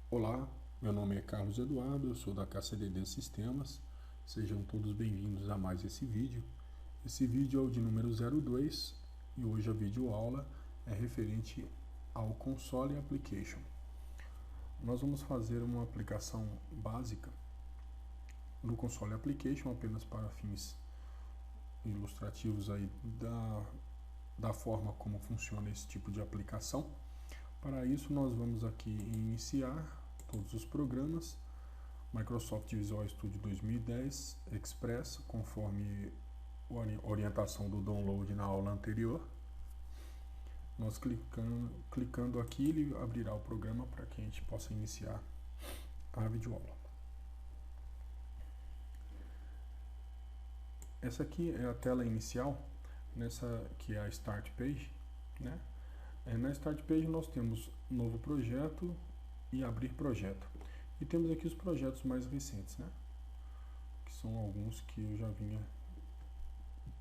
Olá, meu nome é Carlos Eduardo, eu sou da KCDD Sistemas. Sejam todos bem-vindos a mais esse vídeo. Esse vídeo é o de número 02 e hoje a videoaula é referente ao Console Application. Nós vamos fazer uma aplicação básica no Console Application apenas para fins ilustrativos aí da forma como funciona esse tipo de aplicação. Para isso, nós vamos aqui iniciar todos os programas, Microsoft Visual Studio 2010 Express, conforme a orientação do download na aula anterior. Nós clicando aqui, ele abrirá o programa para que a gente possa iniciar a videoaula. Essa aqui é a tela inicial, nessa que é a Start Page, né? Na Start Page nós temos novo projeto e abrir projeto. E temos aqui os projetos mais recentes, né? Que são alguns que eu já vinha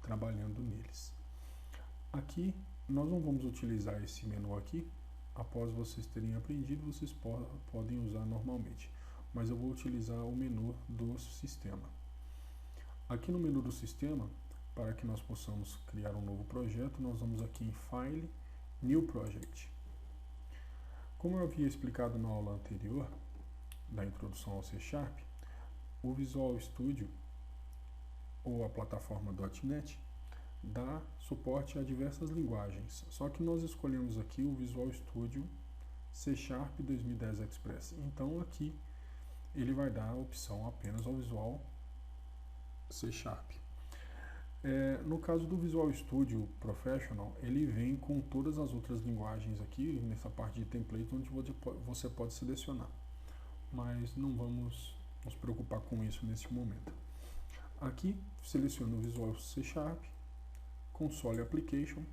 trabalhando neles. Aqui nós não vamos utilizar esse menu aqui. Após vocês terem aprendido, vocês podem usar normalmente. Mas eu vou utilizar o menu do sistema. Aqui no menu do sistema, para que nós possamos criar um novo projeto, nós vamos aqui em File, New Project. Como eu havia explicado na aula anterior, da introdução ao C#, o Visual Studio, ou a plataforma .NET, dá suporte a diversas linguagens. Só que nós escolhemos aqui o Visual Studio C# 2010 Express. Então aqui ele vai dar a opção apenas ao Visual C#. No caso do Visual Studio Professional, ele vem com todas as outras linguagens aqui, nessa parte de template, onde você pode selecionar. Mas não vamos nos preocupar com isso nesse momento. Aqui, seleciono o Visual C#, Console Application,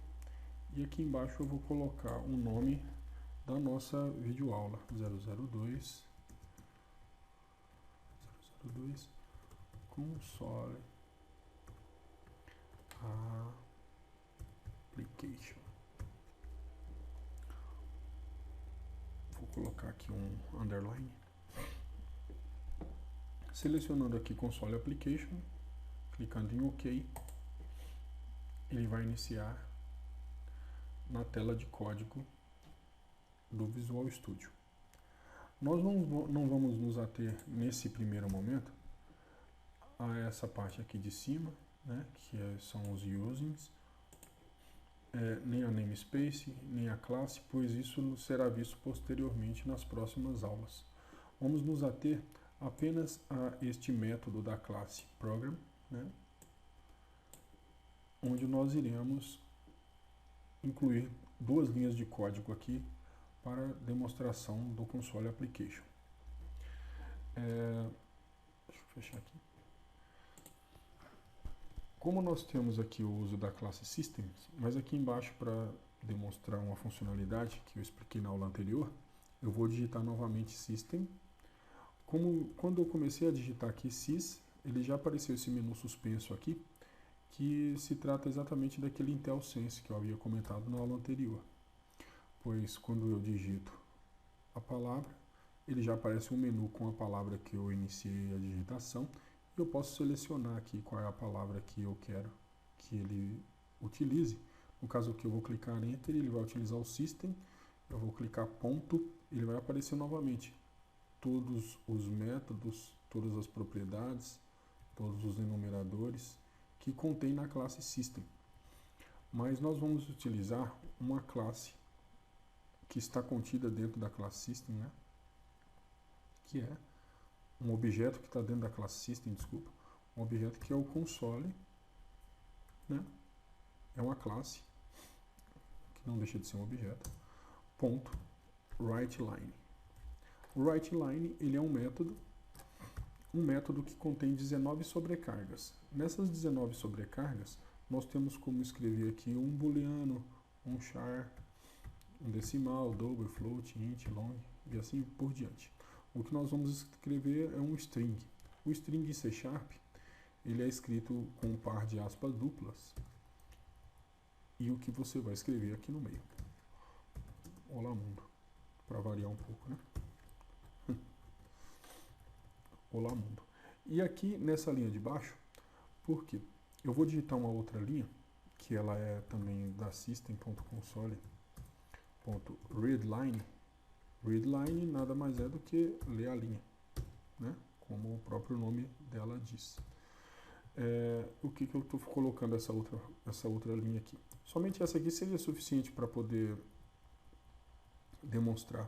e aqui embaixo eu vou colocar o nome da nossa videoaula, 002 Console Application. Vou colocar aqui um underline. Selecionando aqui Console Application, clicando em OK, ele vai iniciar na tela de código do Visual Studio. Nós não vamos nos ater nesse primeiro momento a essa parte aqui de cima, né, que são os usings, nem a namespace, nem a classe, pois isso será visto posteriormente nas próximas aulas. Vamos nos ater apenas a este método da classe program, né, onde nós iremos incluir duas linhas de código aqui para demonstração do Console Application. Deixa eu fechar aqui. Como nós temos aqui o uso da classe System, mas aqui embaixo, para demonstrar uma funcionalidade que eu expliquei na aula anterior, eu vou digitar novamente System. Quando eu comecei a digitar aqui Sys, ele já apareceu esse menu suspenso aqui, que se trata exatamente daquele Intel Sense que eu havia comentado na aula anterior. Pois quando eu digito a palavra, ele já aparece um menu com a palavra que eu iniciei a digitação, e eu posso selecionar aqui qual é a palavra que eu quero que ele utilize. No caso aqui eu vou clicar Enter, ele vai utilizar o System, eu vou clicar ponto, ele vai aparecer novamente todos os métodos, todas as propriedades, todos os enumeradores que contém na classe System. Mas nós vamos utilizar uma classe que está contida dentro da classe System, né? Que é um objeto que está dentro da classe System, um objeto que é o console, né? É uma classe que não deixa de ser um objeto, ponto, WriteLine. O WriteLine, ele é um método que contém 19 sobrecargas. Nessas 19 sobrecargas, nós temos como escrever aqui um booleano, um char, um decimal, double, float, int, long e assim por diante. O que nós vamos escrever é um string. O string em C#, ele é escrito com um par de aspas duplas, e o que você vai escrever aqui no meio. Olá mundo, para variar um pouco, né? Olá Mundo. E aqui nessa linha de baixo, por quê? Eu vou digitar uma outra linha, que ela é também da system.console.readline. Readline nada mais é do que ler a linha, né? Como o próprio nome dela diz. O que eu estou colocando essa outra linha aqui? Somente essa aqui seria suficiente para poder demonstrar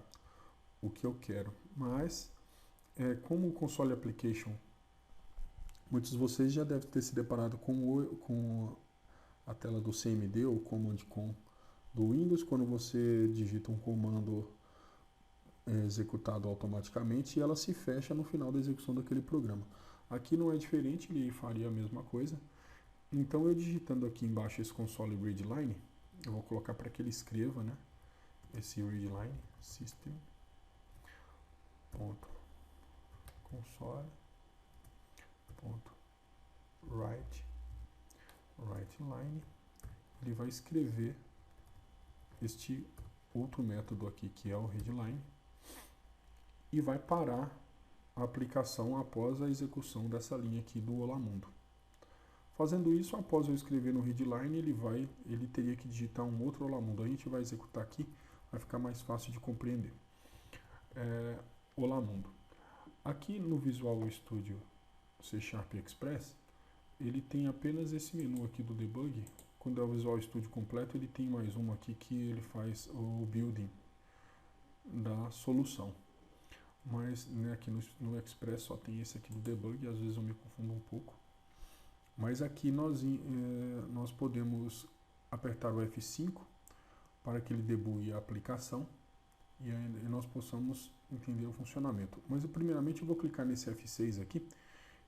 o que eu quero, mas como o console application, muitos de vocês já devem ter se deparado com a tela do CMD ou Command Com do Windows, quando você digita um comando executado automaticamente e ela se fecha no final da execução daquele programa. Aqui não é diferente, ele faria a mesma coisa. Então eu digitando aqui embaixo esse console readline, eu vou colocar para que ele escreva, né? Esse readline system.writeline. Ele vai escrever este outro método aqui que é o readline e vai parar a aplicação após a execução dessa linha aqui do Olá Mundo. Fazendo isso, após eu escrever no readline, ele teria que digitar um outro Olá Mundo. A gente vai executar aqui, vai ficar mais fácil de compreender. Olá Mundo. Aqui no Visual Studio C# Express, ele tem apenas esse menu aqui do debug. Quando é o Visual Studio completo, ele tem mais um aqui que ele faz o building da solução. Mas aqui no Express só tem esse aqui do debug, e às vezes eu me confundo um pouco. Mas aqui nós podemos apertar o F5 para que ele debugue a aplicação e nós possamos entender o funcionamento. Mas primeiramente eu vou clicar nesse F6 aqui,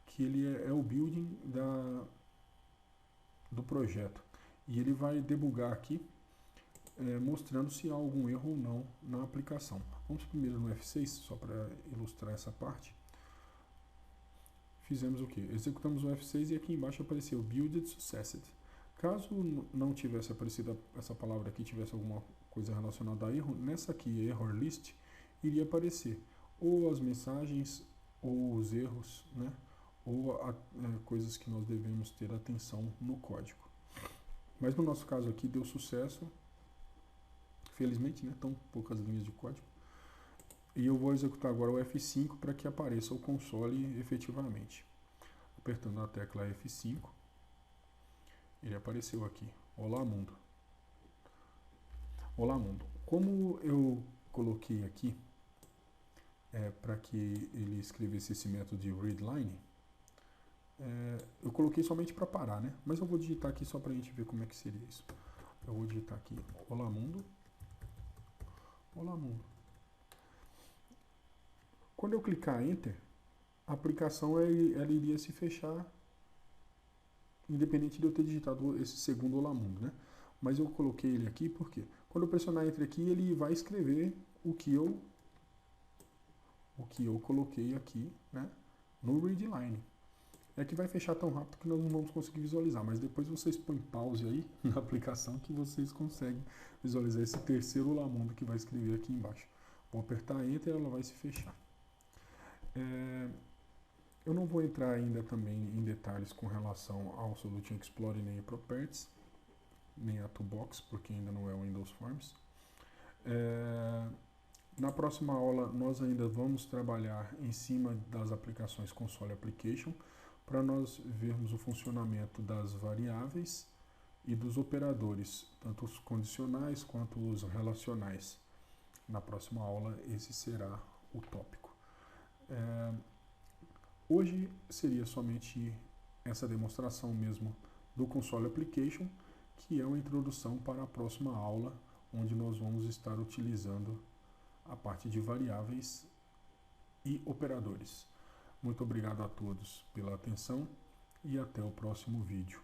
que ele é o building do projeto. E ele vai debugar aqui, mostrando se há algum erro ou não na aplicação. Vamos primeiro no F6, só para ilustrar essa parte. Fizemos o que? Executamos o F6 e aqui embaixo apareceu Build Successed. Caso não tivesse aparecido essa palavra aqui, tivesse alguma coisa relacionada a erro, nessa aqui, Error List, iria aparecer ou as mensagens, ou os erros, né? Ou coisas que nós devemos ter atenção no código. Mas no nosso caso aqui deu sucesso, felizmente, né? Tão poucas linhas de código. E eu vou executar agora o F5 para que apareça o console efetivamente. Apertando a tecla F5, ele apareceu aqui, Olá Mundo. Olá Mundo. Como eu coloquei aqui para que ele escrevesse esse método de readline, eu coloquei somente para parar, né? Mas eu vou digitar aqui só para a gente ver como é que seria isso. Eu vou digitar aqui Olá Mundo. Olá Mundo. Quando eu clicar Enter, a aplicação ela iria se fechar, independente de eu ter digitado esse segundo Olá Mundo, né? Mas eu coloquei ele aqui porque quando eu pressionar Enter aqui, ele vai escrever o que eu coloquei aqui, né, no readline. É que vai fechar tão rápido que nós não vamos conseguir visualizar, mas depois vocês põem pause aí na aplicação que vocês conseguem visualizar esse terceiro Olá Mundo que vai escrever aqui embaixo. Vou apertar Enter e ela vai se fechar. Eu não vou entrar ainda também em detalhes com relação ao Solution Explorer, nem a Properties, nem a Toolbox, porque ainda não é o Windows Forms. Na próxima aula, nós ainda vamos trabalhar em cima das aplicações Console Application, para nós vermos o funcionamento das variáveis e dos operadores, tanto os condicionais quanto os relacionais. Na próxima aula, esse será o tópico. Hoje seria somente essa demonstração mesmo do Console Application, que é uma introdução para a próxima aula, onde nós vamos estar utilizando a parte de variáveis e operadores. Muito obrigado a todos pela atenção e até o próximo vídeo.